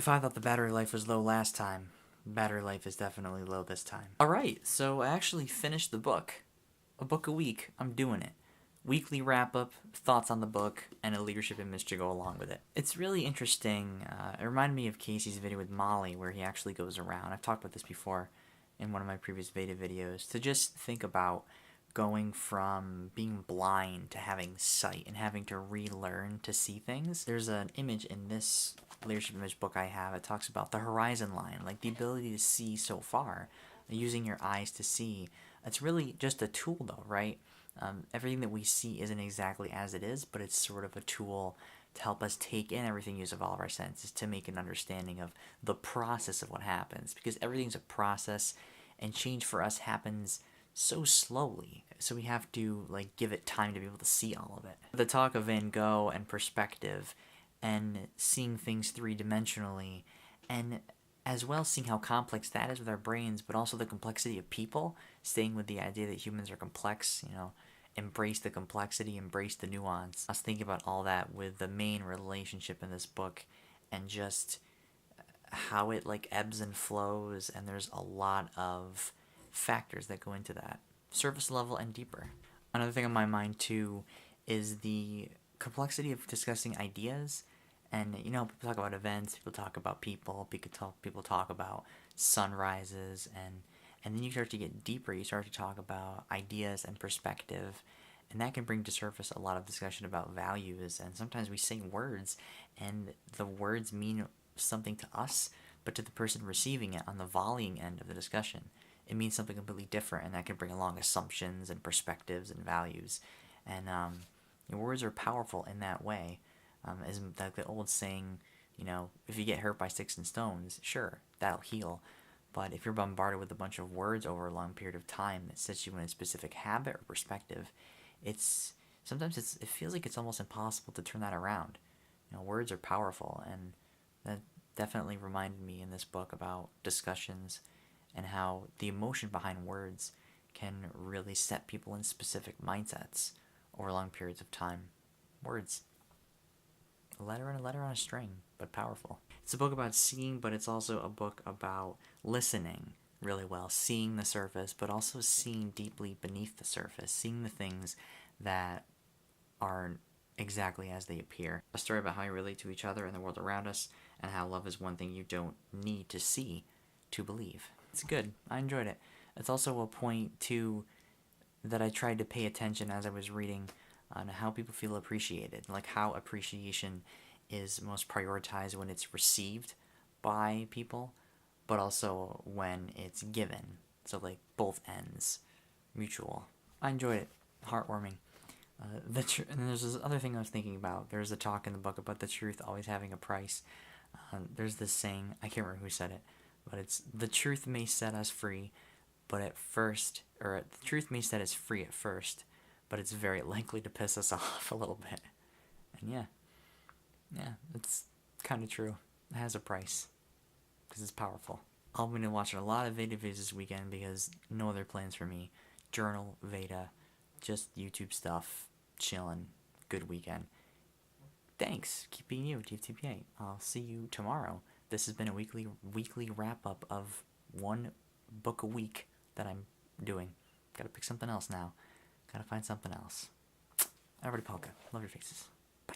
If I thought the battery life was low last time, battery life is definitely low this time. Alright, so I actually finished the book. A book a week. I'm doing it. Weekly wrap-up, thoughts on the book, and a leadership image to go along with it. It's really interesting. It reminded me of Casey's video with Molly, where he actually goes around. I've talked about this before in one of my previous VEDA videos, to just think about going from being blind to having sight and having to relearn to see things. There's an image in this leadership image book I have. It talks about the horizon line, like the ability to see so far, using your eyes to see. It's really just a tool though, right? Everything that we see isn't exactly as it is, but it's sort of a tool to help us take in everything use of all of our senses, to make an understanding of the process of what happens, because everything's a process and change for us happens so slowly, so we have to like give it time to be able to see all of it. The talk of Van Gogh and perspective and seeing things three-dimensionally, and as well seeing how complex that is with our brains, but also the complexity of people, staying with the idea that humans are complex, you know, embrace the complexity, embrace the nuance. I was thinking about all that with the main relationship in this book, and just how it like ebbs and flows, and there's a lot of factors that go into that. Surface level and deeper. Another thing on my mind too is the complexity of discussing ideas. And you know, people talk about events, people talk about people talk about sunrises, and then you start to get deeper, you start to talk about ideas and perspective, and that can bring to surface a lot of discussion about values. And sometimes we say words, and the words mean something to us, but to the person receiving it on the volleying end of the discussion, it means something completely different, and that can bring along assumptions and perspectives and values. And words are powerful in that way. Is like the old saying, you know, if you get hurt by sticks and stones, sure, that'll heal. But if you're bombarded with a bunch of words over a long period of time that sets you in a specific habit or perspective, sometimes it feels like it's almost impossible to turn that around. You know, words are powerful, and that definitely reminded me in this book about discussions and how the emotion behind words can really set people in specific mindsets over long periods of time. Words. A letter and a letter on a string, but powerful. It's a book about seeing, but it's also a book about listening really well, seeing the surface, but also seeing deeply beneath the surface, seeing the things that aren't exactly as they appear. A story about how we relate to each other and the world around us, and how love is one thing you don't need to see to believe. It's good. I enjoyed it. It's also a point, too, that I tried to pay attention as I was reading on how people feel appreciated, like how appreciation is most prioritized when it's received by people, but also when it's given. So like both ends, mutual. I enjoyed it, heartwarming. And there's this other thing I was thinking about. There's a talk in the book about the truth always having a price. There's this saying, I can't remember who said it, but it's, the truth may set us free, but the truth may set us free at first, but it's very likely to piss us off a little bit. And yeah, it's kind of true. It has a price, because it's powerful. I'll be watching a lot of VEDA videos this weekend, because no other plans for me. Journal, VEDA, just YouTube stuff, chilling, good weekend. Thanks, keep being you, DFTPA. I'll see you tomorrow. This has been a weekly wrap-up of one book a week that I'm doing. Gotta pick something else now. Gotta find something else. Everybody, Palka. Love your faces. Bye.